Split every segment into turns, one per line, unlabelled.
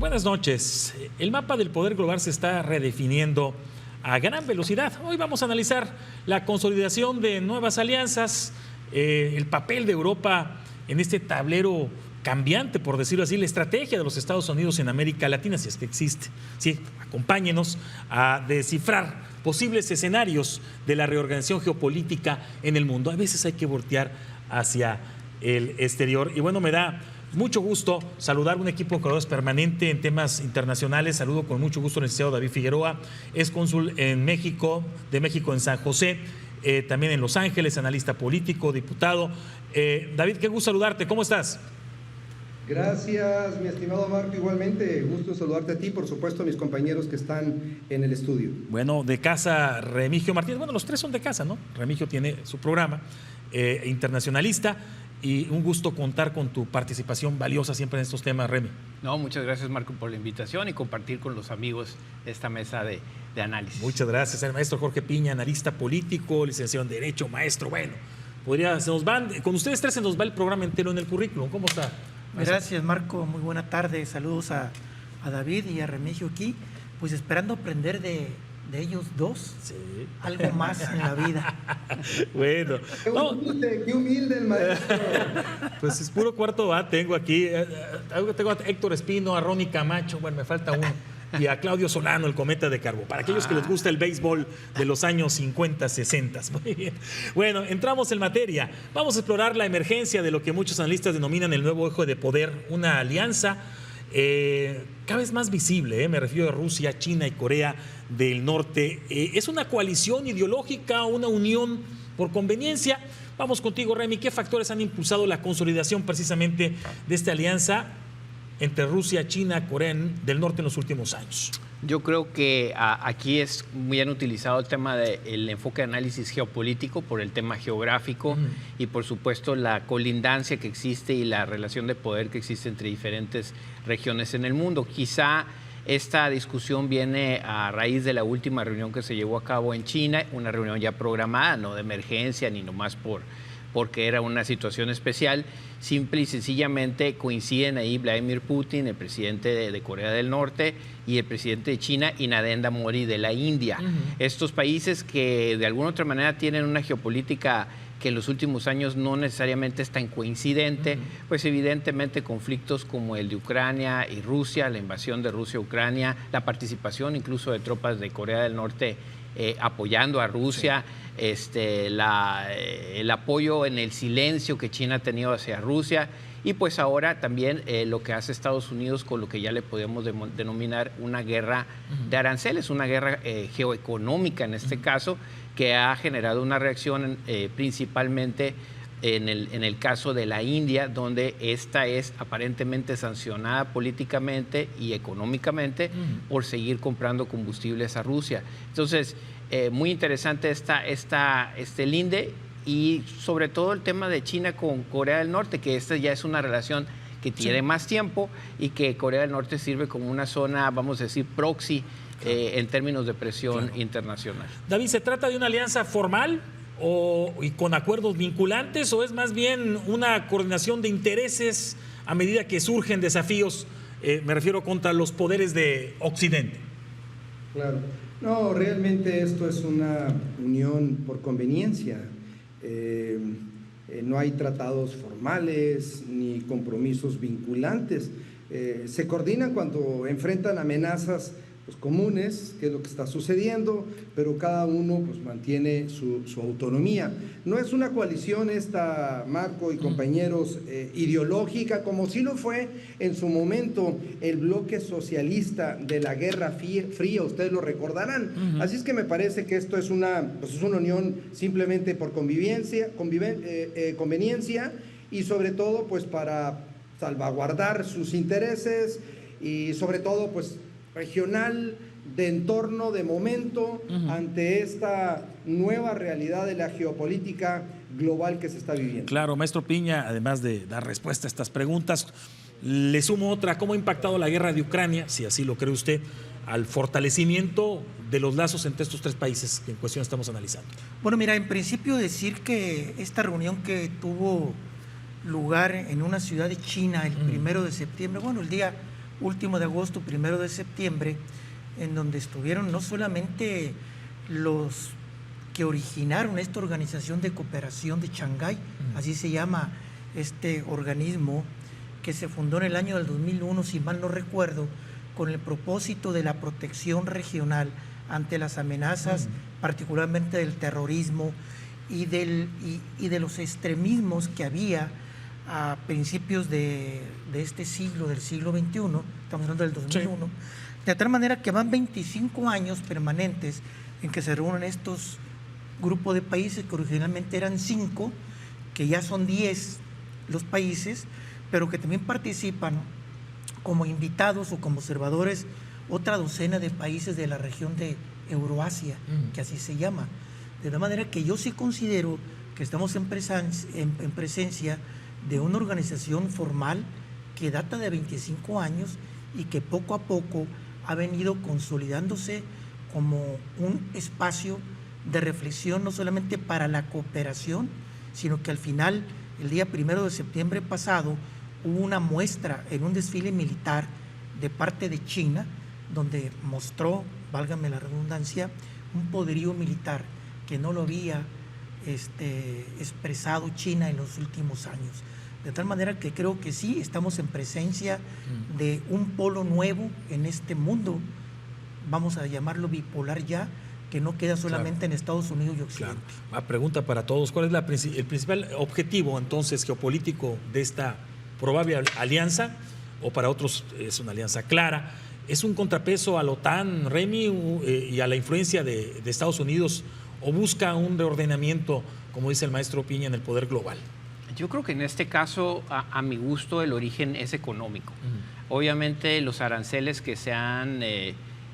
Buenas noches. El mapa del poder global se está redefiniendo a gran velocidad. Hoy vamos a analizar la consolidación de nuevas alianzas, el papel de Europa en este tablero cambiante, por decirlo así, la estrategia de los Estados Unidos en América Latina, si es que existe. Sí, acompáñenos a descifrar posibles escenarios de la reorganización geopolítica en el mundo. A veces hay que voltear hacia el exterior. Y bueno, me da mucho gusto saludar a un equipo de colaboradores permanente en temas internacionales. Saludo con mucho gusto al licenciado David Figueroa, es cónsul en México, de México en San José, también en Los Ángeles, analista político, diputado. David, qué gusto saludarte, ¿cómo estás?
Gracias, mi estimado Marco, igualmente, gusto saludarte a ti, por supuesto a mis compañeros que están en el estudio.
Bueno, de casa Remigio Martínez, bueno, los tres son de casa, ¿no? Remigio tiene su programa, internacionalista, y un gusto contar con tu participación valiosa siempre en estos temas, Remy.
No, muchas gracias, Marco, por la invitación y compartir con los amigos esta mesa de análisis.
Muchas gracias, el maestro Jorge Piña, analista político, licenciado en Derecho, maestro, bueno, con ustedes tres se nos va el programa entero en el currículum, ¿cómo está?
Gracias, Marco, muy buena tarde, saludos a David y a Remigio aquí, pues esperando aprender de ellos dos, sí, algo más en la vida.
Bueno,
qué humilde el maestro.
Pues es puro cuarto A, tengo aquí, tengo a Héctor Espino, a Ronnie Camacho, bueno, me falta uno, y a Claudio Solano, el cometa de Carbó, para aquellos que les gusta el béisbol de los años 50, 60. Muy bien. Bueno, entramos en materia. Vamos a explorar la emergencia de lo que muchos analistas denominan el nuevo eje de poder, una alianza cada vez más visible, me refiero a Rusia, China y Corea del Norte. ¿Es una coalición ideológica, una unión por conveniencia? Vamos contigo, Remy. ¿Qué factores han impulsado la consolidación precisamente de esta alianza entre Rusia, China, Corea del Norte en los últimos años?
Yo creo que aquí es muy bien utilizado el tema del enfoque de análisis geopolítico por el tema geográfico y por supuesto la colindancia que existe y la relación de poder que existe entre diferentes regiones en el mundo. Quizá esta discusión viene a raíz de la última reunión que se llevó a cabo en China, una reunión ya programada, no de emergencia ni nomás porque era una situación especial. Simple y sencillamente coinciden ahí Vladimir Putin, el presidente de Corea del Norte, y el presidente de China y Narendra Modi de la India. Estos países que de alguna otra manera tienen una geopolítica que en los últimos años no necesariamente es tan coincidente, pues evidentemente conflictos como el de Ucrania y Rusia, la invasión de Rusia a Ucrania, la participación incluso de tropas de Corea del Norte apoyando a Rusia, el apoyo en el silencio que China ha tenido hacia Rusia y pues ahora también lo que hace Estados Unidos con lo que ya le podemos denominar una guerra de aranceles, una guerra geoeconómica en este caso, que ha generado una reacción principalmente en el caso de la India, donde esta es aparentemente sancionada políticamente y económicamente por seguir comprando combustibles a Rusia. Entonces, muy interesante este linde y sobre todo el tema de China con Corea del Norte, que esta ya es una relación que tiene más tiempo y que Corea del Norte sirve como una zona, vamos a decir, proxy en términos de presión internacional.
David, ¿se trata de una alianza formal y con acuerdos vinculantes o es más bien una coordinación de intereses a medida que surgen desafíos, me refiero contra los poderes de Occidente?
Claro, no, realmente esto es una unión por conveniencia. No hay tratados formales ni compromisos vinculantes. Se coordinan cuando enfrentan amenazas pues, comunes, que es lo que está sucediendo, pero cada uno pues, mantiene su autonomía. No es una coalición esta, Marco y compañeros, ideológica, como sí lo fue en su momento el bloque socialista de la Guerra Fría, ustedes lo recordarán. Así es que me parece que esto es una unión simplemente por conveniencia y sobre todo pues para salvaguardar sus intereses y sobre todo pues regional, de entorno, de momento, ante esta nueva realidad de la geopolítica global que se está viviendo.
Claro, maestro Piña, además de dar respuesta a estas preguntas, le sumo otra. ¿Cómo ha impactado la guerra de Ucrania, si así lo cree usted, al fortalecimiento de los lazos entre estos tres países que en cuestión estamos analizando?
Bueno, mira, en principio decir que esta reunión que tuvo lugar en una ciudad de China el 1 de septiembre, bueno, el día último de agosto, 1 de septiembre, en donde estuvieron no solamente los que originaron esta organización de cooperación de Shanghái, así se llama este organismo, que se fundó en el año del 2001, si mal no recuerdo, con el propósito de la protección regional ante las amenazas, particularmente del terrorismo y de los extremismos que había a principios de este siglo, del siglo XXI, estamos hablando del 2001, de tal manera que van 25 años permanentes en que se reúnen estos grupos de países que originalmente eran 5, que ya son 10 los países, pero que también participan como invitados o como observadores otra docena de países de la región de Euroasia, que así se llama. De la manera que yo sí considero que estamos en presencia de una organización formal que data de 25 años y que poco a poco ha venido consolidándose como un espacio de reflexión no solamente para la cooperación, sino que al final, el día 1 de septiembre pasado, hubo una muestra en un desfile militar de parte de China, donde mostró, válgame la redundancia, un poderío militar que no lo había expresado China en los últimos años. De tal manera que creo que sí, estamos en presencia de un polo nuevo en este mundo, vamos a llamarlo bipolar ya, que no queda solamente en Estados Unidos y Occidente.
Una pregunta para todos, ¿cuál es el principal objetivo entonces geopolítico de esta probable alianza? O para otros es una alianza clara. ¿Es un contrapeso a la OTAN, Remy, y a la influencia de Estados Unidos, o busca un reordenamiento, como dice el maestro Piña, en el poder global?
Yo creo que en este caso, a mi gusto, el origen es económico. Obviamente los aranceles que se han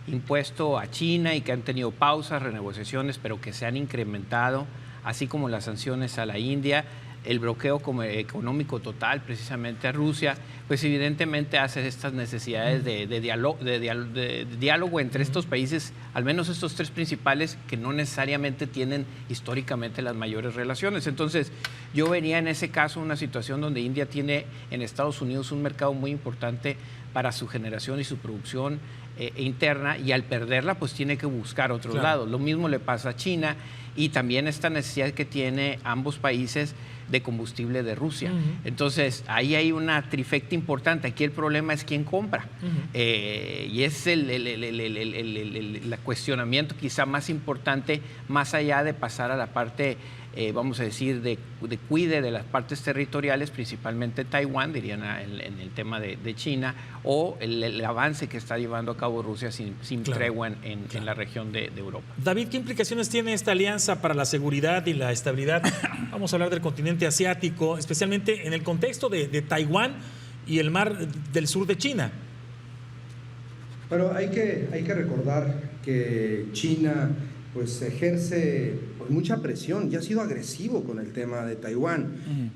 impuesto a China y que han tenido pausas, renegociaciones, pero que se han incrementado, así como las sanciones a la India, el bloqueo económico total precisamente a Rusia, pues evidentemente hace estas necesidades de diálogo entre estos países, al menos estos 3 principales, que no necesariamente tienen históricamente las mayores relaciones. Entonces, yo vería en ese caso una situación donde India tiene en Estados Unidos un mercado muy importante para su generación y su producción interna, y al perderla pues tiene que buscar otros lados. Lo mismo le pasa a China, y también esta necesidad que tiene ambos países de combustible de Rusia. Entonces ahí hay una trifecta importante. Aquí el problema es quién compra, y es el cuestionamiento quizá más importante, más allá de pasar a la parte vamos a decir, de cuide de las partes territoriales, principalmente Taiwán, dirían en el tema de China, o el avance que está llevando a cabo Rusia sin tregua en la región de Europa.
David, ¿qué implicaciones tiene esta alianza para la seguridad y la estabilidad? Vamos a hablar del continente asiático, especialmente en el contexto de Taiwán y el mar del sur de China.
Pero hay que recordar que China pues ejerce mucha presión y ha sido agresivo con el tema de Taiwán.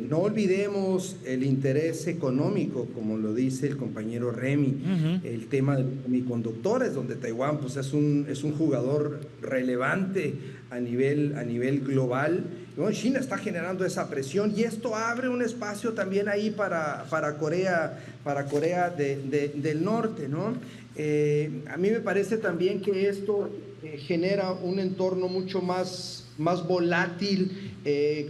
No olvidemos el interés económico, como lo dice el compañero Remy, el tema de semiconductores, donde Taiwán pues, es un jugador relevante a nivel global. Y bueno, China está generando esa presión y esto abre un espacio también ahí para Corea del Norte, ¿no? A mí me parece también que esto genera un entorno mucho más volátil,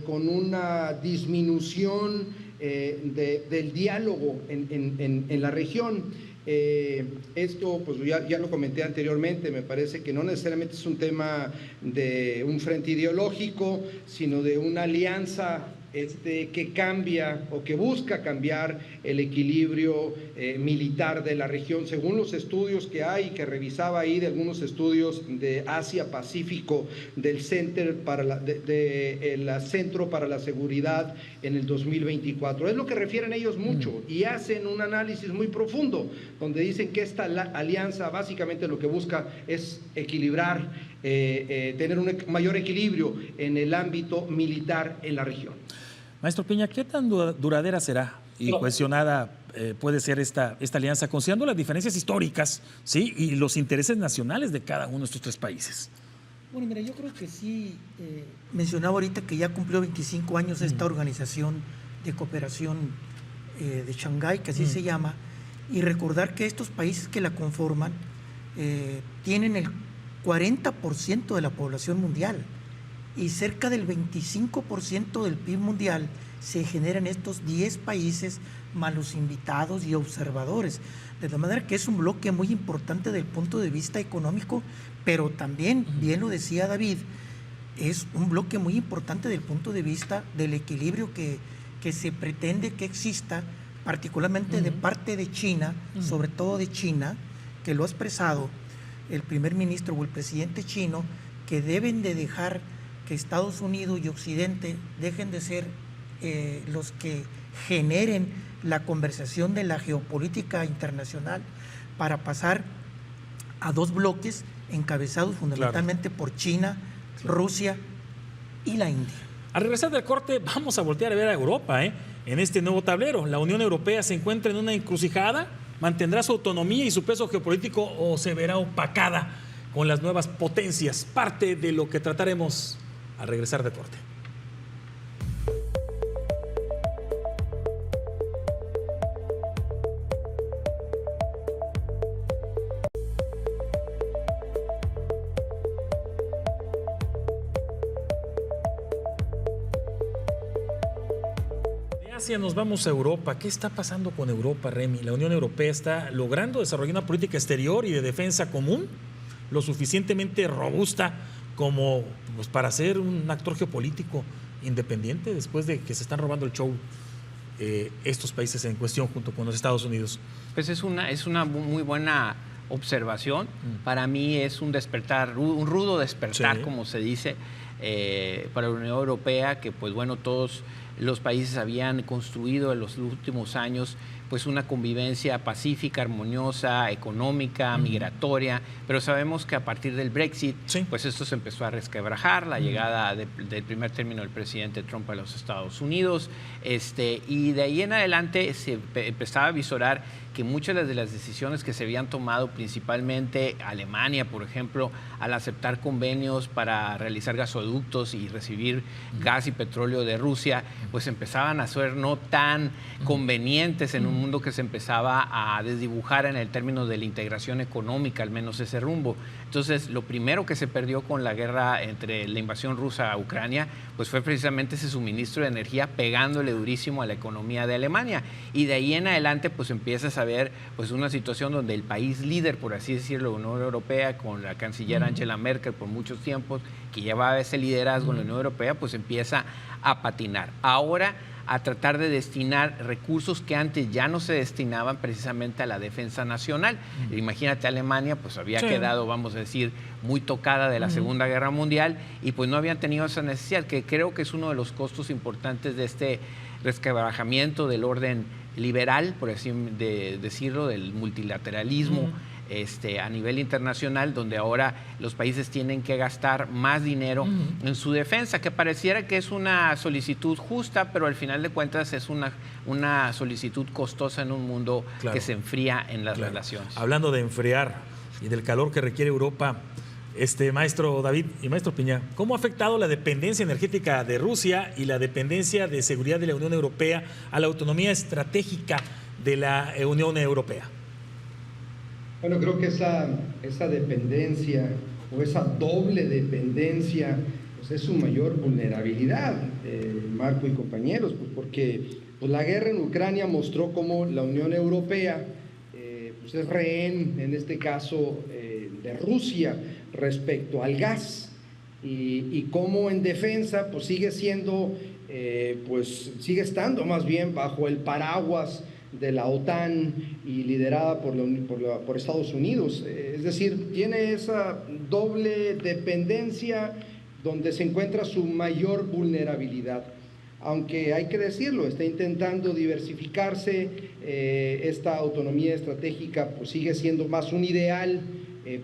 con una disminución del diálogo en la región. Esto, pues ya lo comenté anteriormente, me parece que no necesariamente es un tema de un frente ideológico, sino de una alianza que cambia o que busca cambiar el equilibrio militar de la región, según los estudios que hay, que revisaba ahí de algunos estudios de Asia-Pacífico, del Centro para la Seguridad en el 2024. Es lo que refieren ellos mucho y hacen un análisis muy profundo, donde dicen que esta alianza básicamente lo que busca es equilibrar, tener un mayor equilibrio en el ámbito militar en la región.
Maestro Piña, ¿qué tan duradera será y cohesionada puede ser esta alianza, considerando las diferencias históricas, ¿sí?, y los intereses nacionales de cada uno de estos 3 países?
Bueno, mira, yo creo que sí, mencionaba ahorita que ya cumplió 25 años esta organización de cooperación de Shanghái, que así se llama, y recordar que estos países que la conforman tienen el 40% de la población mundial y cerca del 25% del PIB mundial se genera en estos 10 países más los invitados y observadores. De la manera que es un bloque muy importante desde el punto de vista económico, pero también, bien lo decía David, es un bloque muy importante desde el punto de vista del equilibrio que se pretende que exista, particularmente de parte de China, sobre todo de China, que lo ha expresado el primer ministro o el presidente chino, que deben de dejar que Estados Unidos y Occidente dejen de ser los que generen la conversación de la geopolítica internacional para pasar a dos bloques encabezados fundamentalmente por China, Rusia y la India.
Al regresar del corte, vamos a voltear a ver a Europa, en este nuevo tablero. La Unión Europea se encuentra en una encrucijada, mantendrá su autonomía y su peso geopolítico o se verá opacada con las nuevas potencias. Parte de lo que trataremos al regresar del corte. Nos vamos a Europa. ¿Qué está pasando con Europa, Remy? ¿La Unión Europea está logrando desarrollar una política exterior y de defensa común lo suficientemente robusta como para ser un actor geopolítico independiente después de que se están robando el show estos países en cuestión junto con los Estados Unidos?
Pues es una muy buena observación. Para mí es un despertar, un rudo despertar, sí, como se dice, para la Unión Europea, que pues bueno, todos los países habían construido en los últimos años pues una convivencia pacífica, armoniosa, económica, migratoria, pero sabemos que a partir del Brexit, sí, pues esto se empezó a resquebrajar, la llegada del primer término del presidente Trump a los Estados Unidos, y de ahí en adelante se empezaba a visorar que muchas de las decisiones que se habían tomado, principalmente Alemania, por ejemplo, al aceptar convenios para realizar gasoductos y recibir gas y petróleo de Rusia, pues empezaban a ser no tan convenientes en un mundo que se empezaba a desdibujar en el término de la integración económica, al menos ese rumbo. Entonces, lo primero que se perdió con la guerra entre la invasión rusa a Ucrania, pues fue precisamente ese suministro de energía pegándole durísimo a la economía de Alemania. Y de ahí en adelante, pues empiezas a ver pues una situación donde el país líder, por así decirlo, la Unión Europea, con la canciller Angela Merkel por muchos tiempos, que llevaba ese liderazgo en la Unión Europea, pues empieza a patinar. Ahora, a tratar de destinar recursos que antes ya no se destinaban precisamente a la defensa nacional. Imagínate, Alemania pues había quedado, vamos a decir, muy tocada de la Segunda Guerra Mundial y pues no habían tenido esa necesidad, que creo que es uno de los costos importantes de este resquebrajamiento del orden liberal, por así decirlo, del multilateralismo a nivel internacional, donde ahora los países tienen que gastar más dinero en su defensa, que pareciera que es una solicitud justa, pero al final de cuentas es una solicitud costosa en un mundo que se enfría en las relaciones.
Hablando de enfriar y del calor que requiere Europa, maestro David y maestro Piña, ¿cómo ha afectado la dependencia energética de Rusia y la dependencia de seguridad de la Unión Europea a la autonomía estratégica de la Unión Europea?
Bueno, creo que esa dependencia o esa doble dependencia pues es su mayor vulnerabilidad, Marco y compañeros, pues porque pues la guerra en Ucrania mostró cómo la Unión Europea pues es rehén, en este caso, de Rusia respecto al gas y cómo en defensa pues sigue estando más bien bajo el paraguas de la OTAN y liderada por Estados Unidos. Es decir, tiene esa doble dependencia donde se encuentra su mayor vulnerabilidad. Aunque hay que decirlo, está intentando diversificarse, esta autonomía estratégica pues sigue siendo más un ideal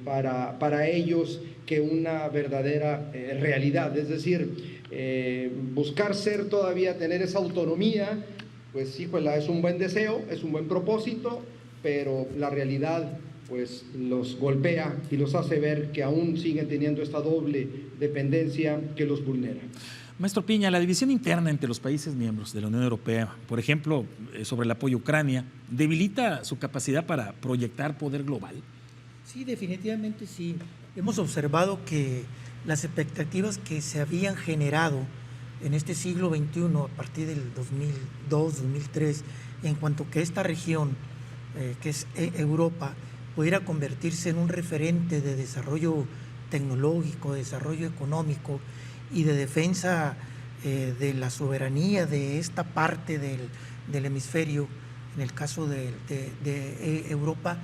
para ellos que una verdadera realidad. Es decir, buscar tener esa autonomía, pues híjole, es un buen deseo, es un buen propósito, pero la realidad pues los golpea y los hace ver que aún siguen teniendo esta doble dependencia que los vulnera.
Maestro Piña, la división interna entre los países miembros de la Unión Europea, por ejemplo, sobre el apoyo a Ucrania, ¿debilita su capacidad para proyectar poder global?
Sí, definitivamente sí. Hemos observado que las expectativas que se habían generado en este siglo XXI, a partir del 2002, 2003, en cuanto que esta región, que es Europa, pudiera convertirse en un referente de desarrollo tecnológico, de desarrollo económico y de defensa de la soberanía de esta parte del hemisferio, en el caso de Europa,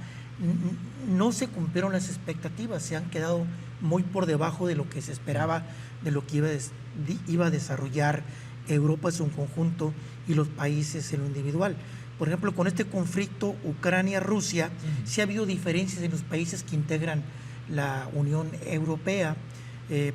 no se cumplieron las expectativas, se han quedado muy por debajo de lo que se esperaba, de lo que iba a desarrollar Europa en su conjunto y los países en lo individual. Por ejemplo, con este conflicto Ucrania-Rusia, sí ha habido diferencias en los países que integran la Unión Europea,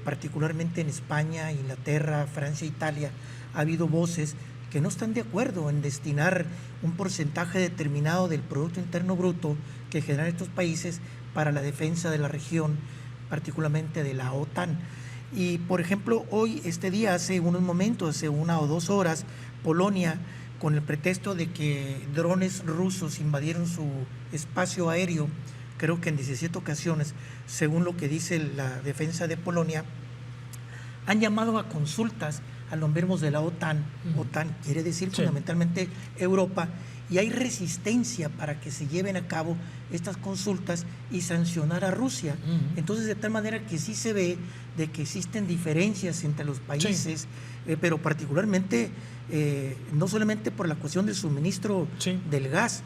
particularmente en España, Inglaterra, Francia, Italia. Ha habido voces que no están de acuerdo en destinar un porcentaje determinado del Producto Interno Bruto que generan estos países para la defensa de la región, particularmente de la OTAN. Y, por ejemplo, hoy, este día, hace unos momentos, hace 1 o 2 horas, Polonia, con el pretexto de que drones rusos invadieron su espacio aéreo, creo que en 17 ocasiones, según lo que dice la defensa de Polonia, han llamado a consultas a los miembros de la OTAN. OTAN quiere decir fundamentalmente Europa, y hay resistencia para que se lleven a cabo estas consultas y sancionar a Rusia. Entonces, de tal manera que sí se ve de que existen diferencias entre los países, pero particularmente no solamente por la cuestión del suministro del gas,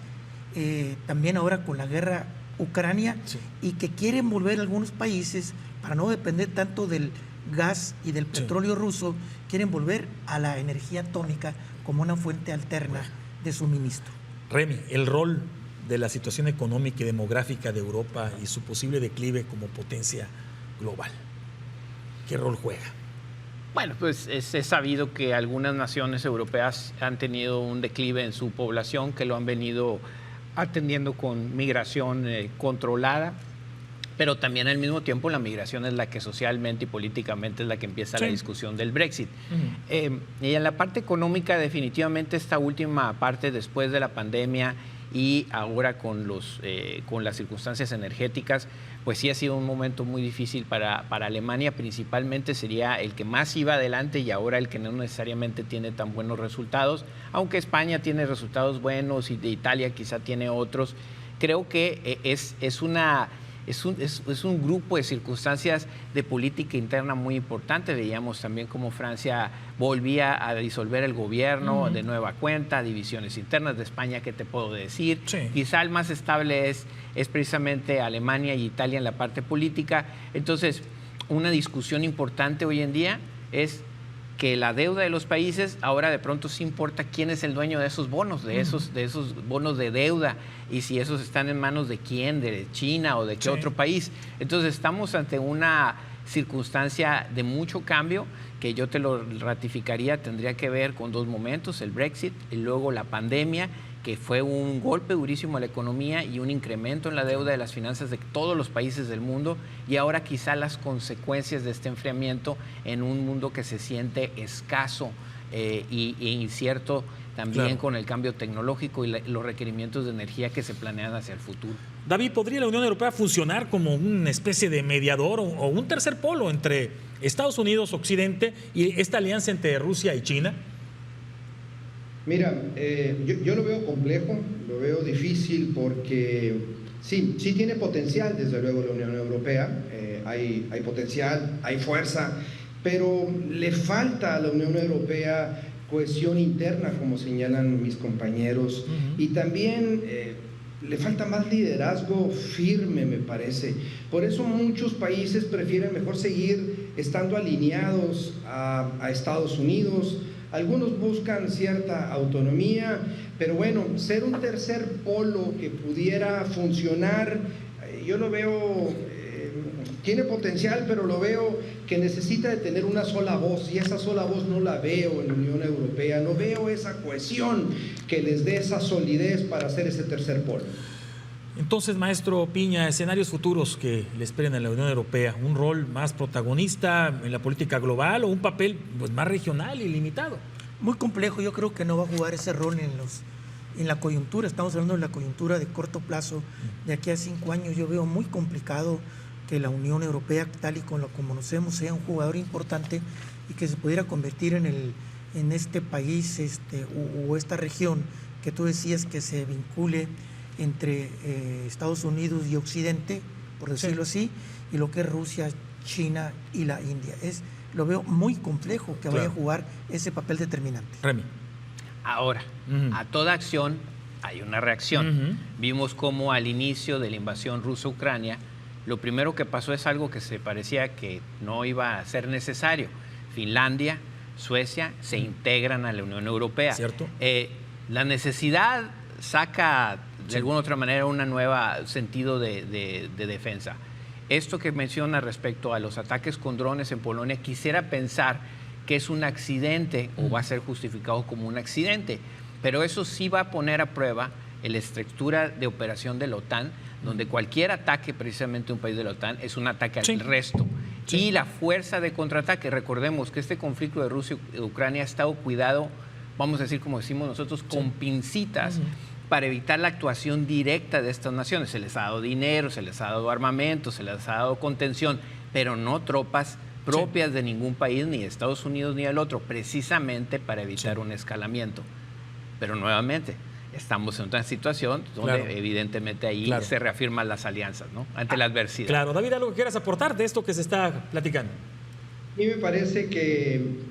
también ahora con la guerra Ucrania, y que quieren volver algunos países, para no depender tanto del gas y del petróleo ruso, quieren volver a la energía atómica como una fuente alterna de suministro.
Remy, el rol de la situación económica y demográfica de Europa y su posible declive como potencia global, ¿qué rol juega?
Bueno, pues es sabido que algunas naciones europeas han tenido un declive en su población, que lo han venido atendiendo con migración controlada, pero también al mismo tiempo la migración es la que socialmente y políticamente es la que empieza la discusión del Brexit. Y en la parte económica, definitivamente esta última parte, después de la pandemia y ahora con las circunstancias energéticas, pues sí ha sido un momento muy difícil para Alemania. Principalmente sería el que más iba adelante y ahora el que no necesariamente tiene tan buenos resultados, aunque España tiene resultados buenos y de Italia quizá tiene otros. Creo que es un grupo de circunstancias de política interna muy importante. Veíamos también cómo Francia volvía a disolver el gobierno de nueva cuenta, divisiones internas. De España, ¿qué te puedo decir? Quizá el más estable es precisamente Alemania y Italia en la parte política. Entonces, una discusión importante hoy en día es que la deuda de los países ahora de pronto sí importa quién es el dueño de esos bonos, de esos bonos de deuda, y si esos están en manos de quién, de China o de qué otro país. Entonces estamos ante una circunstancia de mucho cambio que yo te lo ratificaría, tendría que ver con 2 momentos, el Brexit y luego la pandemia, que fue un golpe durísimo a la economía y un incremento en la deuda de las finanzas de todos los países del mundo, y ahora quizá las consecuencias de este enfriamiento en un mundo que se siente escaso e incierto también con el cambio tecnológico y los requerimientos de energía que se planean hacia el futuro.
David, ¿podría la Unión Europea funcionar como una especie de mediador o un tercer polo entre Estados Unidos, Occidente, y esta alianza entre Rusia y China?
Mira, yo lo veo complejo, lo veo difícil, porque sí tiene potencial, desde luego, la Unión Europea, hay potencial, hay fuerza, pero le falta a la Unión Europea cohesión interna, como señalan mis compañeros, y también le falta más liderazgo firme, me parece. Por eso muchos países prefieren mejor seguir estando alineados a Estados Unidos. Algunos buscan cierta autonomía, pero bueno, ser un tercer polo que pudiera funcionar, yo lo veo, tiene potencial, pero lo veo que necesita de tener una sola voz, y esa sola voz no la veo en la Unión Europea, no veo esa cohesión que les dé esa solidez para hacer ese tercer polo.
Entonces, maestro Piña, escenarios futuros que le esperen a la Unión Europea, ¿un rol más protagonista en la política global o un papel pues, más regional y limitado?
Muy complejo, yo creo que no va a jugar ese rol en la coyuntura. Estamos hablando de la coyuntura de corto plazo. De aquí a 5 años yo veo muy complicado que la Unión Europea, tal y como lo conocemos, sea un jugador importante y que se pudiera convertir en este país o esta región que tú decías que se vincule entre Estados Unidos y Occidente, por decirlo así, y lo que es Rusia, China y la India. Lo veo muy complejo que vaya a jugar ese papel determinante.
Remy.
Ahora, a toda acción hay una reacción. Vimos cómo al inicio de la invasión rusa-Ucrania, lo primero que pasó es algo que se parecía que no iba a ser necesario. Finlandia, Suecia se integran a la Unión Europea.
¿Cierto?
La necesidad saca de alguna u otra manera un nuevo sentido de defensa. Esto que menciona respecto a los ataques con drones en Polonia, quisiera pensar que es un accidente o va a ser justificado como un accidente, pero eso sí va a poner a prueba la estructura de operación de la OTAN, donde cualquier ataque precisamente a un país de la OTAN es un ataque al resto. Y la fuerza de contraataque, recordemos que este conflicto de Rusia y Ucrania ha estado cuidado, vamos a decir como decimos nosotros, con pincitas, para evitar la actuación directa de estas naciones. Se les ha dado dinero, se les ha dado armamento, se les ha dado contención, pero no tropas propias de ningún país, ni de Estados Unidos ni del otro, precisamente para evitar un escalamiento. Pero nuevamente, estamos en otra situación donde evidentemente ahí se reafirman las alianzas, ¿no? Ante la adversidad.
Claro. David, ¿algo que quieras aportar de esto que se está platicando?
A mí me parece que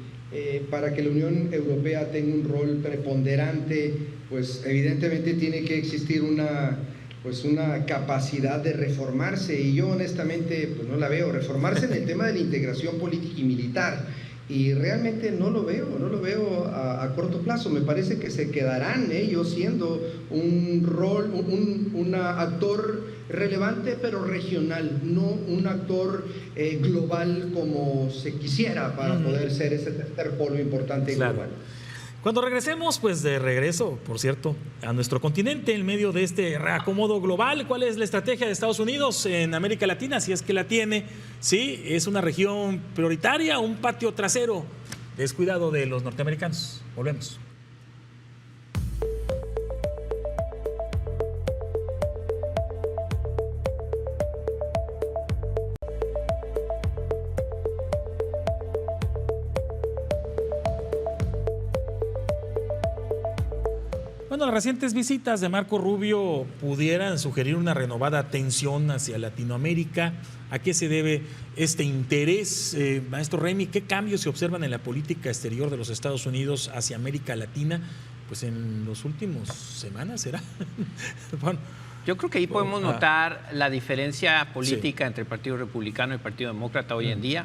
para que la Unión Europea tenga un rol preponderante, pues evidentemente tiene que existir una capacidad de reformarse, y yo honestamente pues no la veo. Reformarse en el tema de la integración política y militar, y realmente no lo veo a corto plazo. Me parece que se quedarán ellos siendo un actor relevante pero regional, no un actor global como se quisiera para poder ser ese tercer polo importante global.
Cuando regresemos, pues de regreso, por cierto, a nuestro continente en medio de este reacomodo global, ¿cuál es la estrategia de Estados Unidos en América Latina? Si es que la tiene, ¿sí? ¿Es una región prioritaria o un patio trasero descuidado de los norteamericanos? Volvemos. Bueno, las recientes visitas de Marco Rubio pudieran sugerir una renovada atención hacia Latinoamérica. ¿A qué se debe este interés? Maestro Remy, ¿qué cambios se observan en la política exterior de los Estados Unidos hacia América Latina? Pues en los últimos semanas, ¿será? Bueno,
yo creo que ahí podemos notar la diferencia política entre el Partido Republicano y el Partido Demócrata hoy en día.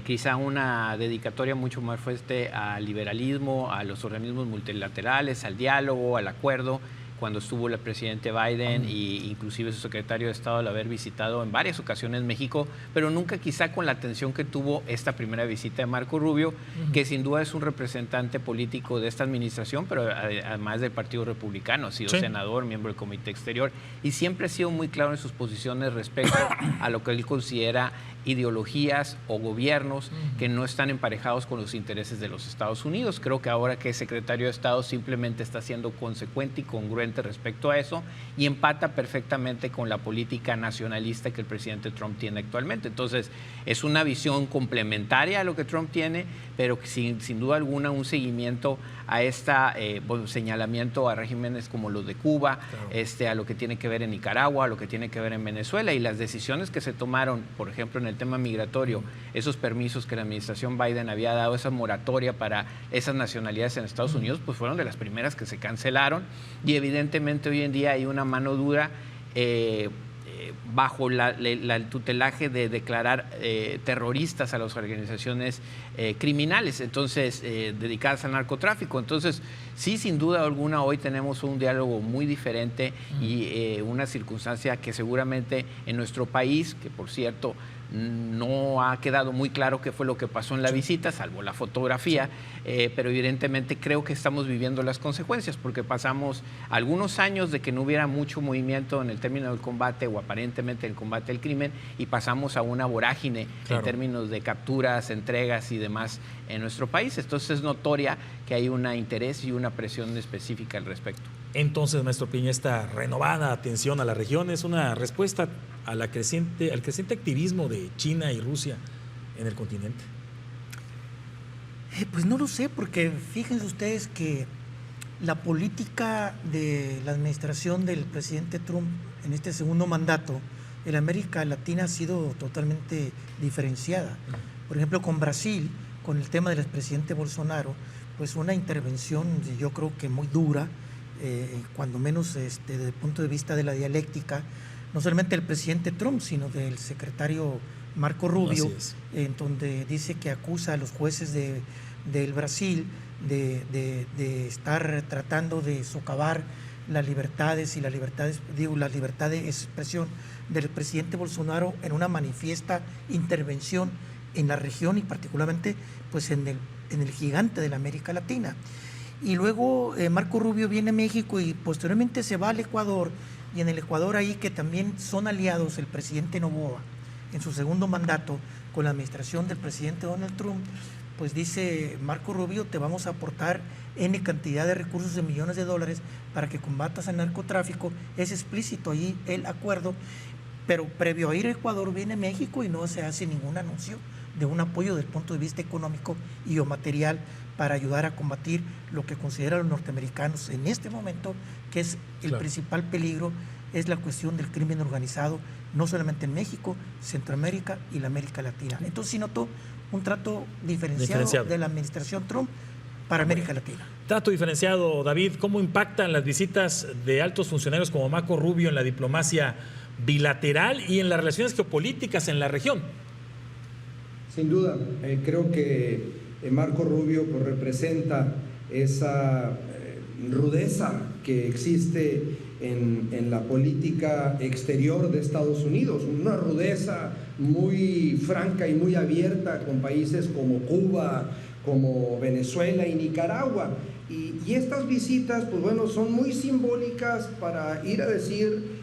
Quizá una dedicatoria mucho más fuerte al liberalismo, a los organismos multilaterales, al diálogo, al acuerdo, cuando estuvo el presidente Biden e inclusive su secretario de Estado al haber visitado en varias ocasiones México, pero nunca quizá con la atención que tuvo esta primera visita de Marco Rubio, que sin duda es un representante político de esta administración, pero además del Partido Republicano, ha sido senador, miembro del Comité Exterior, y siempre ha sido muy claro en sus posiciones respecto a lo que él considera ideologías o gobiernos que no están emparejados con los intereses de los Estados Unidos. Creo que ahora que es secretario de Estado simplemente está siendo consecuente y congruente respecto a eso, y empata perfectamente con la política nacionalista que el presidente Trump tiene actualmente. Entonces, es una visión complementaria a lo que Trump tiene, pero sin duda alguna un seguimiento a señalamiento a regímenes como los de Cuba, a lo que tiene que ver en Nicaragua, a lo que tiene que ver en Venezuela, y las decisiones que se tomaron, por ejemplo, en el tema migratorio, esos permisos que la administración Biden había dado, esa moratoria para esas nacionalidades en Estados Unidos, pues fueron de las primeras que se cancelaron, y evidentemente hoy en día hay una mano dura bajo el tutelaje de declarar terroristas a las organizaciones criminales, entonces dedicadas al narcotráfico. Entonces, sí, sin duda alguna, hoy tenemos un diálogo muy diferente y una circunstancia que seguramente en nuestro país, que por cierto no ha quedado muy claro qué fue lo que pasó en la visita, salvo la fotografía, pero evidentemente creo que estamos viviendo las consecuencias, porque pasamos algunos años de que no hubiera mucho movimiento en el término del combate o aparentemente el combate al crimen, y pasamos a una vorágine en términos de capturas, entregas y demás en nuestro país. Entonces es notoria que hay un interés y una presión específica al respecto.
Entonces, maestro Piña, esta renovada atención a la región es una respuesta al creciente activismo de China y Rusia en el continente.
Pues no lo sé, porque fíjense ustedes que la política de la administración del presidente Trump en este segundo mandato en América Latina ha sido totalmente diferenciada. Por ejemplo, con Brasil, con el tema del expresidente Bolsonaro, pues una intervención yo creo que muy dura, cuando menos desde el punto de vista de la dialéctica, no solamente del presidente Trump, sino del secretario Marco Rubio, en donde dice que acusa a los jueces del Brasil de estar tratando de socavar las libertades y la libertad de expresión del presidente Bolsonaro en una manifiesta intervención en la región y particularmente pues en el gigante de la América Latina. Y luego Marco Rubio viene a México y posteriormente se va al Ecuador, y en el Ecuador ahí que también son aliados el presidente Noboa en su segundo mandato con la administración del presidente Donald Trump, pues dice Marco Rubio, te vamos a aportar N cantidad de recursos de millones de dólares para que combatas el narcotráfico. Es explícito ahí el acuerdo, pero previo a ir a Ecuador viene México y no se hace ningún anuncio de un apoyo desde el punto de vista económico y o material para ayudar a combatir lo que consideran los norteamericanos en este momento, que es el principal peligro, es la cuestión del crimen organizado, no solamente en México, Centroamérica y la América Latina. Entonces sí notó un trato diferenciado de la administración Trump para América Latina.
Trato diferenciado, David. ¿Cómo impactan las visitas de altos funcionarios como Marco Rubio en la diplomacia bilateral y en las relaciones geopolíticas en la región?
Sin duda, creo que Marco Rubio pues, representa esa rudeza que existe en la política exterior de Estados Unidos, una rudeza muy franca y muy abierta con países como Cuba, como Venezuela y Nicaragua. Y estas visitas, pues bueno, son muy simbólicas para ir a decir,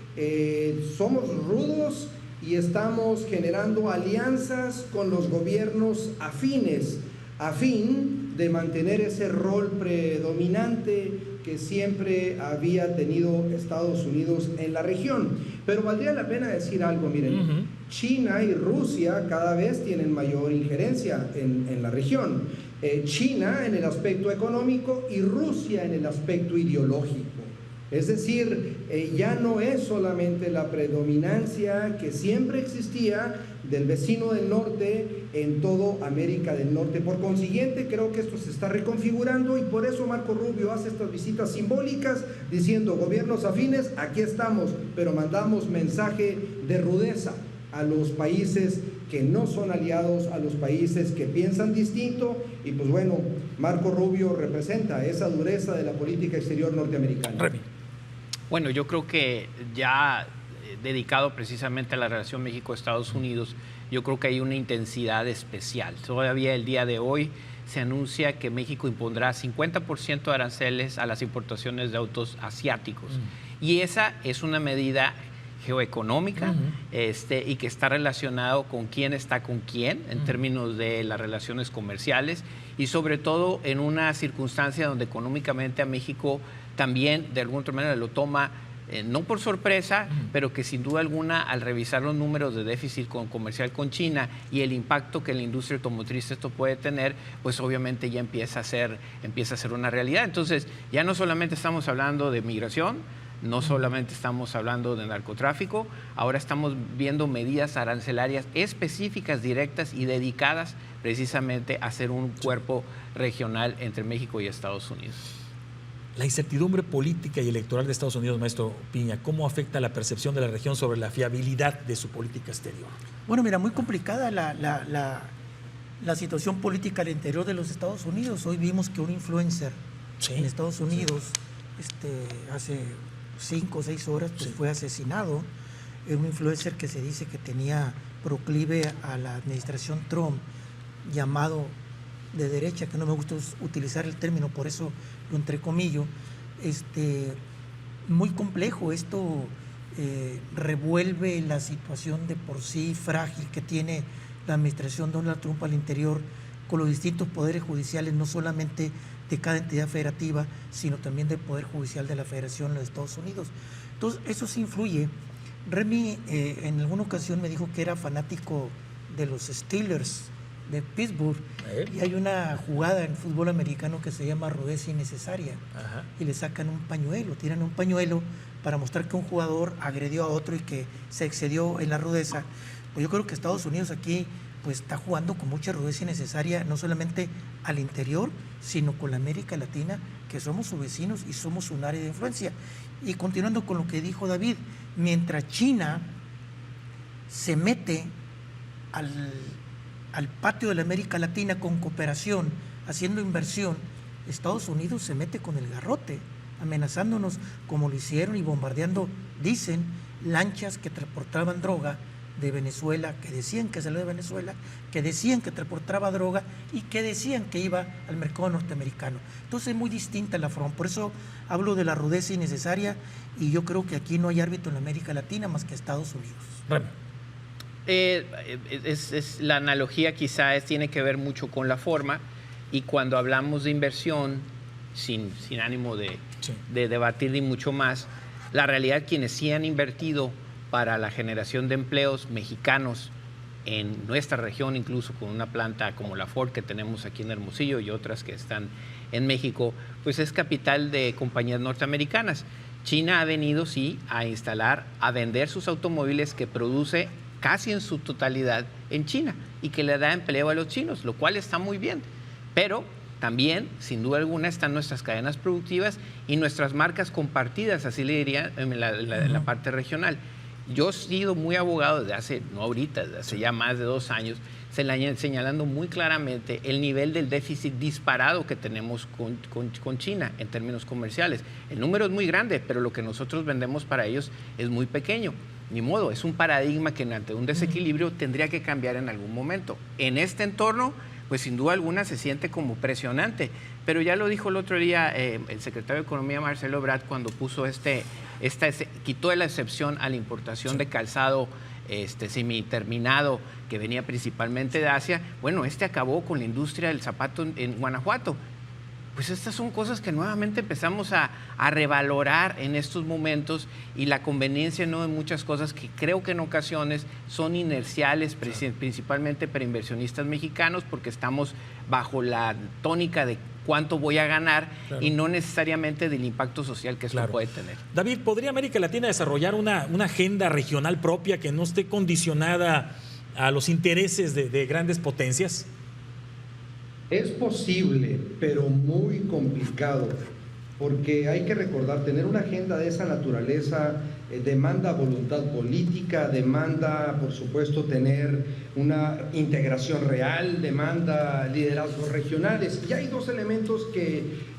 somos rudos y estamos generando alianzas con los gobiernos afines, a fin de mantener ese rol predominante que siempre había tenido Estados Unidos en la región. Pero valdría la pena decir algo, miren, China y Rusia cada vez tienen mayor injerencia en la región. China en el aspecto económico y Rusia en el aspecto ideológico. Es decir, ya no es solamente la predominancia que siempre existía del vecino del norte en toda América del Norte. Por consiguiente, creo que esto se está reconfigurando y por eso Marco Rubio hace estas visitas simbólicas diciendo, gobiernos afines, aquí estamos, pero mandamos mensaje de rudeza a los países que no son aliados, a los países que piensan distinto, y pues bueno, Marco Rubio representa esa dureza de la política exterior norteamericana.
Bueno, yo creo que ya dedicado precisamente a la relación México-Estados Unidos, yo creo que hay una intensidad especial. Todavía el día de hoy se anuncia que México impondrá 50% de aranceles a las importaciones de autos asiáticos. Y esa es una medida geoeconómica y que está relacionado con quién está con quién en términos de las relaciones comerciales y sobre todo en una circunstancia donde económicamente a México también de alguna otra manera lo toma no por sorpresa, pero que sin duda alguna al revisar los números de déficit comercial con China y el impacto que en la industria automotriz esto puede tener, pues obviamente ya empieza a ser una realidad. Entonces ya no solamente estamos hablando de migración, no solamente estamos hablando de narcotráfico, ahora estamos viendo medidas arancelarias específicas, directas y dedicadas precisamente a hacer un cuerpo regional entre México y Estados Unidos.
La incertidumbre política y electoral de Estados Unidos, maestro Piña, ¿cómo afecta la percepción de la región sobre la fiabilidad de su política exterior?
Bueno, mira, muy complicada la situación política al interior de los Estados Unidos. Hoy vimos que un influencer en Estados Unidos hace 5 o 6 horas pues, fue asesinado. Un influencer que se dice que tenía proclive a la administración Trump, llamado de derecha, que no me gusta utilizar el término, por eso lo entrecomillo. Muy complejo esto. Revuelve la situación de por sí frágil que tiene la administración Donald Trump al interior, con los distintos poderes judiciales, no solamente de cada entidad federativa, sino también del Poder Judicial de la Federación de los Estados Unidos. Entonces, eso sí influye. Remy en alguna ocasión me dijo que era fanático de los Steelers de Pittsburgh, y hay una jugada en fútbol americano que se llama rudeza innecesaria. Ajá. Y le sacan un pañuelo, tiran un pañuelo para mostrar que un jugador agredió a otro y que se excedió en la rudeza. Pues yo creo que Estados Unidos aquí pues está jugando con mucha rudeza innecesaria, no solamente al interior, sino con la América Latina, que somos sus vecinos y somos un área de influencia. Y continuando con lo que dijo David, mientras China se mete al patio de la América Latina con cooperación, haciendo inversión, Estados Unidos se mete con el garrote, amenazándonos como lo hicieron y bombardeando, dicen, lanchas que transportaban droga de Venezuela, que decían que salió de Venezuela, que decían que transportaba droga y que decían que iba al mercado norteamericano. Entonces es muy distinta la forma, por eso hablo de la rudeza innecesaria, y yo creo que aquí no hay árbitro en América Latina más que Estados Unidos.
La analogía quizás tiene que ver mucho con la forma, y cuando hablamos de inversión, sin ánimo de debatir ni mucho más, la realidad, quienes sí han invertido para la generación de empleos mexicanos en nuestra región, incluso con una planta como la Ford que tenemos aquí en Hermosillo y otras que están en México, pues es capital de compañías norteamericanas. China ha venido, sí, a instalar, a vender sus automóviles que produce casi en su totalidad en China y que le da empleo a los chinos, lo cual está muy bien. Pero también, sin duda alguna, están nuestras cadenas productivas y nuestras marcas compartidas, así le diría, en la parte regional. Yo he sido muy abogado desde hace, no ahorita, desde hace ya más de 2 años, señalando muy claramente el nivel del déficit disparado que tenemos con China en términos comerciales. El número es muy grande, pero lo que nosotros vendemos para ellos es muy pequeño. Ni modo, es un paradigma que ante un desequilibrio tendría que cambiar en algún momento. En este entorno, pues sin duda alguna se siente como presionante, pero ya lo dijo el otro día el secretario de Economía, Marcelo Ebrard, cuando puso quitó la excepción a la importación de calzado semiterminado que venía principalmente de Asia. Bueno, acabó con la industria del zapato en Guanajuato. Pues estas son cosas que nuevamente empezamos a revalorar en estos momentos, y la conveniencia no de muchas cosas que creo que en ocasiones son inerciales, principalmente para inversionistas mexicanos, porque estamos bajo la tónica de cuánto voy a ganar y no necesariamente del impacto social que esto puede tener.
David, ¿podría América Latina desarrollar una agenda regional propia que no esté condicionada a los intereses de grandes potencias?
Es posible, pero muy complicado, porque hay que recordar, tener una agenda de esa naturaleza demanda voluntad política, demanda, por supuesto, tener una integración real, demanda liderazgos regionales. Y hay 2 elementos que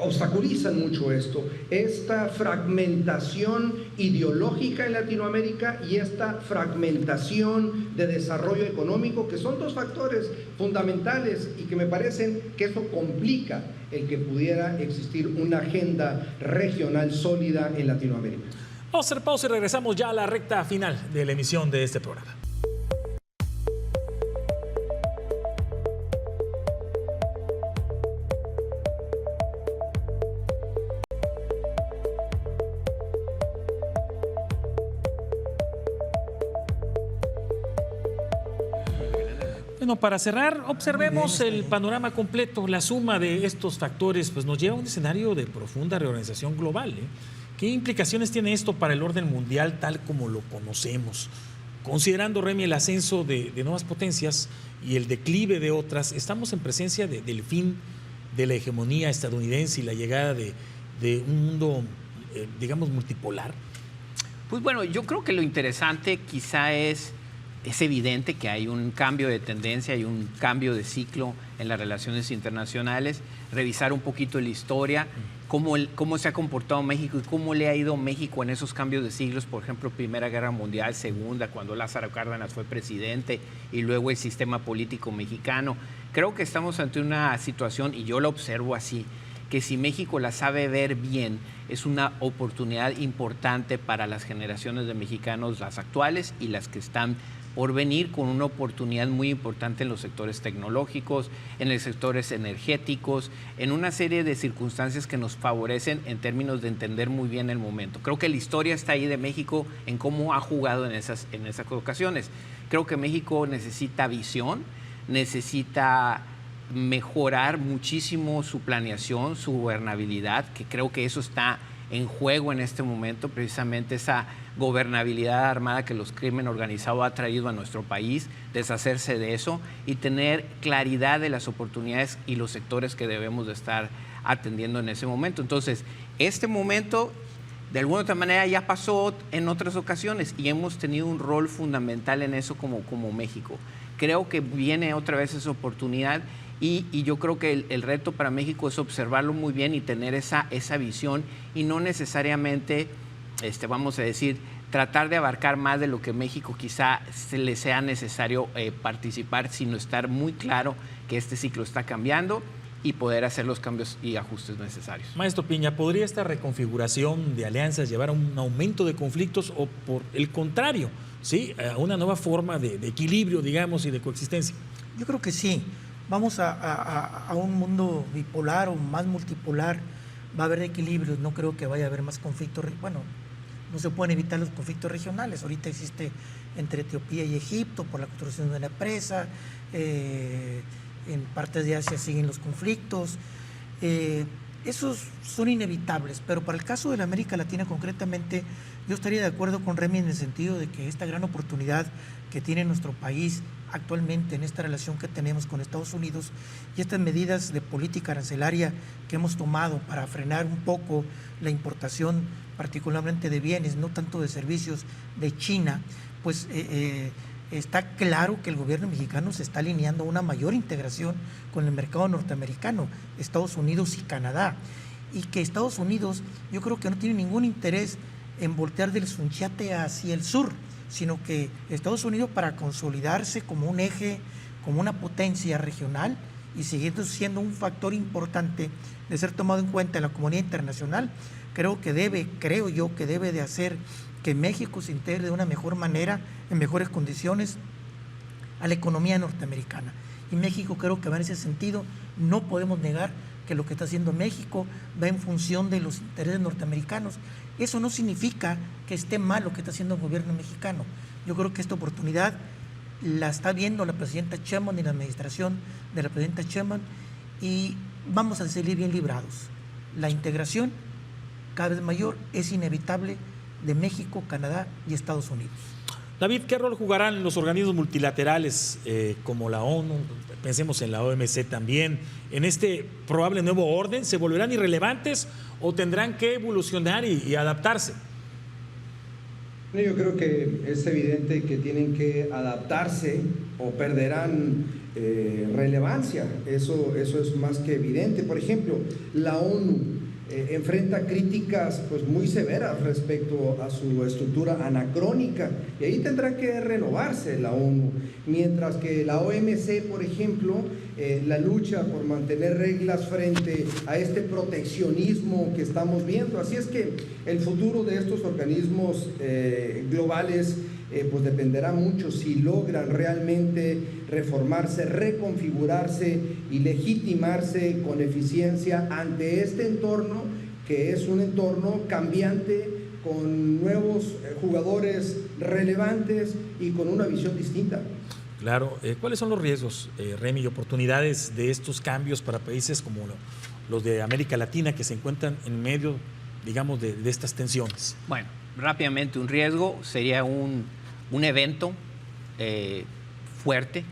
obstaculizan mucho esto: esta fragmentación ideológica en Latinoamérica y esta fragmentación de desarrollo económico, que son 2 factores fundamentales y que me parecen que eso complica el que pudiera existir una agenda regional sólida en Latinoamérica.
Vamos a hacer pausa y regresamos ya a la recta final de la emisión de este programa. Bueno, para cerrar, observemos el panorama completo. La suma de estos factores pues, nos lleva a un escenario de profunda reorganización global. ¿Qué implicaciones tiene esto para el orden mundial tal como lo conocemos? Considerando, Remy, el ascenso de nuevas potencias y el declive de otras, estamos en presencia del fin de la hegemonía estadounidense y la llegada de de un mundo, digamos, multipolar?
Pues bueno, yo creo que lo interesante quizá es evidente que hay un cambio de tendencia, hay un cambio de ciclo en las relaciones internacionales, revisar un poquito la historia, cómo se ha comportado México y cómo le ha ido México en esos cambios de siglos, por ejemplo, Primera Guerra Mundial, Segunda, cuando Lázaro Cárdenas fue presidente, y luego el sistema político mexicano. Creo que estamos ante una situación, y yo lo observo así, que si México la sabe ver bien, es una oportunidad importante para las generaciones de mexicanos, las actuales y las que están por venir, con una oportunidad muy importante en los sectores tecnológicos, en los sectores energéticos, en una serie de circunstancias que nos favorecen en términos de entender muy bien el momento. Creo que la historia está ahí de México en cómo ha jugado en esas ocasiones. Creo que México necesita visión, necesita mejorar muchísimo su planeación, su gobernabilidad, que creo que eso está en juego en este momento, precisamente esa gobernabilidad armada que los crimen organizado ha traído a nuestro país, deshacerse de eso y tener claridad de las oportunidades y los sectores que debemos de estar atendiendo en ese momento. Entonces, este momento, de alguna otra manera, ya pasó en otras ocasiones y hemos tenido un rol fundamental en eso como México. Creo que viene otra vez esa oportunidad. Y yo creo que el reto para México es observarlo muy bien y tener esa visión y no necesariamente, vamos a decir, tratar de abarcar más de lo que México quizá se le sea necesario participar, sino estar muy claro que este ciclo está cambiando y poder hacer los cambios y ajustes necesarios.
Maestro Piña, ¿podría esta reconfiguración de alianzas llevar a un aumento de conflictos o por el contrario, ¿sí?, a una nueva forma de equilibrio, digamos, y de coexistencia?
Yo creo que sí. Vamos a un mundo bipolar o más multipolar, va a haber equilibrios, no creo que vaya a haber más conflictos, bueno, no se pueden evitar los conflictos regionales, ahorita existe entre Etiopía y Egipto por la construcción de una presa, en partes de Asia siguen los conflictos, esos son inevitables, pero para el caso de la América Latina concretamente, yo estaría de acuerdo con Remy en el sentido de que esta gran oportunidad que tiene nuestro país actualmente en esta relación que tenemos con Estados Unidos y estas medidas de política arancelaria que hemos tomado para frenar un poco la importación, particularmente de bienes, no tanto de servicios, de China, pues está claro que el gobierno mexicano se está alineando a una mayor integración con el mercado norteamericano, Estados Unidos y Canadá, y que Estados Unidos yo creo que no tiene ningún interés en voltear del Sunchate hacia el sur, sino que Estados Unidos, para consolidarse como un eje, como una potencia regional y siguiendo siendo un factor importante de ser tomado en cuenta en la comunidad internacional, creo yo que debe de hacer que México se integre de una mejor manera, en mejores condiciones, a la economía norteamericana. Y México creo que va en ese sentido. No podemos negar que lo que está haciendo México va en función de los intereses norteamericanos. Eso no significa que esté mal lo que está haciendo el gobierno mexicano. Yo creo que esta oportunidad la está viendo la presidenta Sheinbaum y la administración de la presidenta Sheinbaum y vamos a salir bien librados. La integración cada vez mayor es inevitable de México, Canadá y Estados Unidos.
David, ¿qué rol jugarán los organismos multilaterales como la ONU, pensemos en la OMC también, en este probable nuevo orden? ¿Se volverán irrelevantes o tendrán que evolucionar y adaptarse?
Yo creo que es evidente que tienen que adaptarse o perderán relevancia. Eso es más que evidente. Por ejemplo, la ONU enfrenta críticas pues muy severas respecto a su estructura anacrónica y ahí tendrá que renovarse la ONU, mientras que la OMC, por ejemplo, la lucha por mantener reglas frente a este proteccionismo que estamos viendo. Así es que el futuro de estos organismos globales pues dependerá mucho si logran realmente reformarse, reconfigurarse y legitimarse con eficiencia ante este entorno que es un entorno cambiante, con nuevos jugadores relevantes y con una visión distinta.
Claro. ¿Cuáles son los riesgos, Remy, y oportunidades de estos cambios para países como los de América Latina que se encuentran en medio, digamos, de estas tensiones?
Bueno, rápidamente, un riesgo sería un evento fuerte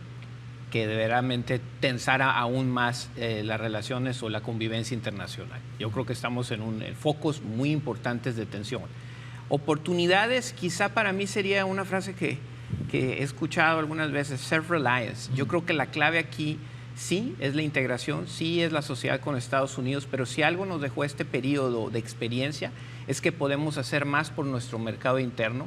que verdaderamente tensara aún más las relaciones o la convivencia internacional. Yo creo que estamos en focos muy importantes de tensión. Oportunidades, quizá para mí sería una frase que he escuchado algunas veces, self-reliance. Yo creo que la clave aquí sí es la integración, sí es la sociedad con Estados Unidos, pero si algo nos dejó este periodo de experiencia es que podemos hacer más por nuestro mercado interno,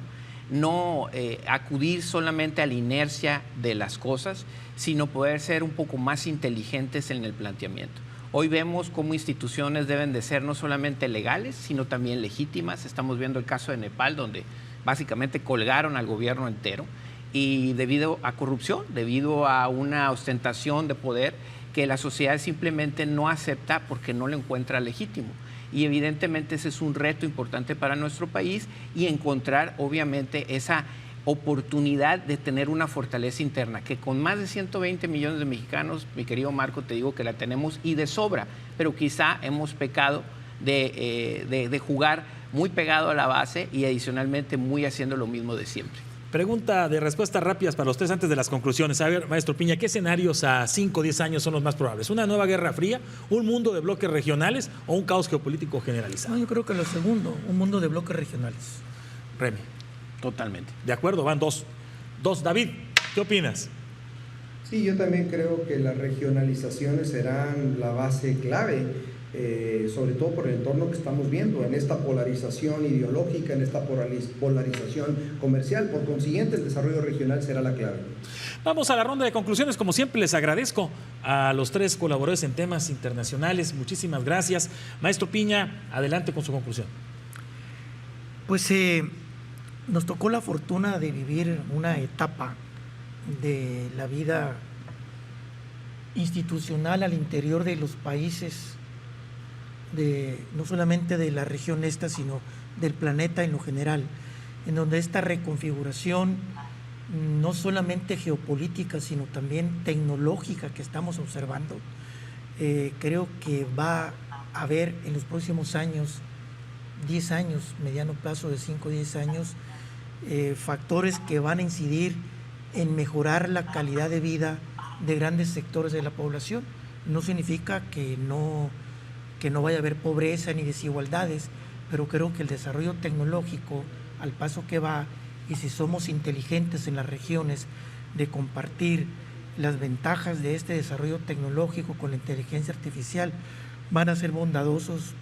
no acudir solamente a la inercia de las cosas, sino poder ser un poco más inteligentes en el planteamiento. Hoy vemos cómo instituciones deben de ser no solamente legales, sino también legítimas. Estamos viendo el caso de Nepal, donde básicamente colgaron al gobierno entero, y debido a corrupción, debido a una ostentación de poder que la sociedad simplemente no acepta porque no lo encuentra legítimo. Y evidentemente ese es un reto importante para nuestro país, y encontrar obviamente esa oportunidad de tener una fortaleza interna, que con más de 120 millones de mexicanos, mi querido Marco, te digo que la tenemos y de sobra, pero quizá hemos pecado de jugar muy pegado a la base y adicionalmente muy haciendo lo mismo de siempre.
Pregunta de respuestas rápidas para los tres antes de las conclusiones. A ver, maestro Piña, ¿qué escenarios a 5 o 10 años son los más probables? ¿Una nueva guerra fría, un mundo de bloques regionales o un caos geopolítico generalizado?
No, yo creo que lo segundo, un mundo de bloques regionales.
Remy.
Totalmente.
De acuerdo, van dos. David, ¿qué opinas?
Sí, yo también creo que las regionalizaciones serán la base clave, sobre todo por el entorno que estamos viendo, en esta polarización ideológica, en esta polarización comercial. Por consiguiente, el desarrollo regional será la clave.
Vamos a la ronda de conclusiones. Como siempre, les agradezco a los tres colaboradores en temas internacionales. Muchísimas gracias. Maestro Piña, adelante con su conclusión.
Pues nos tocó la fortuna de vivir una etapa de la vida institucional al interior de los países, no solamente de la región esta, sino del planeta en lo general, en donde esta reconfiguración, no solamente geopolítica, sino también tecnológica que estamos observando, creo que va a haber en los próximos años, 10 años, mediano plazo de 5 o 10 años, factores que van a incidir en mejorar la calidad de vida de grandes sectores de la población. No significa que no vaya a haber pobreza ni desigualdades, pero creo que el desarrollo tecnológico, al paso que va, y si somos inteligentes en las regiones de compartir las ventajas de este desarrollo tecnológico con la inteligencia artificial, van a ser bondadosos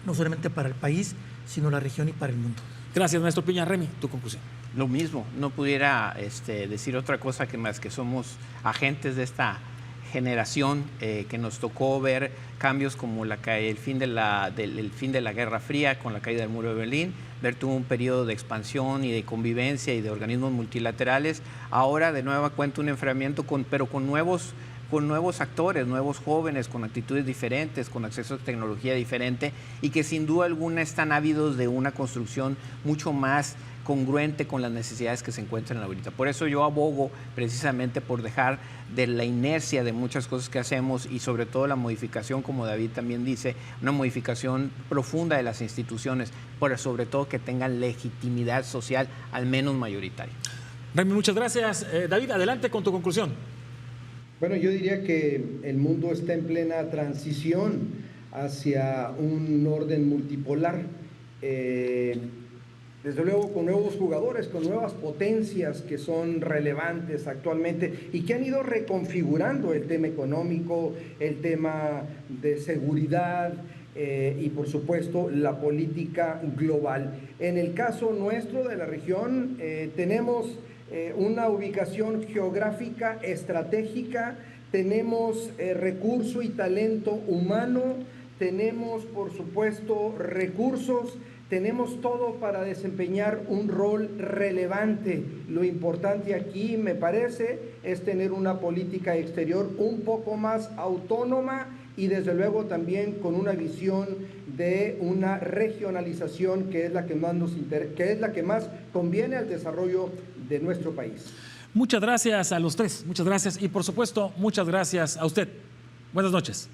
no solamente para el país, sino la región y para el mundo.
Gracias, maestro Piña. Remy, tu conclusión.
Lo mismo, no pudiera decir otra cosa que más que somos agentes de esta generación que nos tocó ver cambios como el fin de la Guerra Fría con la caída del muro de Berlín, ver tuvo un periodo de expansión y de convivencia y de organismos multilaterales. Ahora de nueva cuenta un enfriamiento pero con nuevos actores, nuevos jóvenes, con actitudes diferentes, con acceso a tecnología diferente, y que sin duda alguna están ávidos de una construcción mucho más congruente con las necesidades que se encuentran ahorita. Por eso yo abogo precisamente por dejar de la inercia de muchas cosas que hacemos, y sobre todo la modificación, como David también dice, una modificación profunda de las instituciones, pero sobre todo que tengan legitimidad social, al menos mayoritaria.
Remy, muchas gracias. David, adelante con tu conclusión.
Bueno, yo diría que el mundo está en plena transición hacia un orden multipolar, desde luego con nuevos jugadores, con nuevas potencias que son relevantes actualmente y que han ido reconfigurando el tema económico, el tema de seguridad y por supuesto la política global. En el caso nuestro de la región tenemos una ubicación geográfica estratégica, tenemos recurso y talento humano, tenemos por supuesto recursos, tenemos todo para desempeñar un rol relevante. Lo importante aquí, me parece, es tener una política exterior un poco más autónoma y desde luego también con una visión de una regionalización que es la que más conviene al desarrollo de nuestro país.
Muchas gracias a los tres, muchas gracias, y por supuesto muchas gracias a usted. Buenas noches.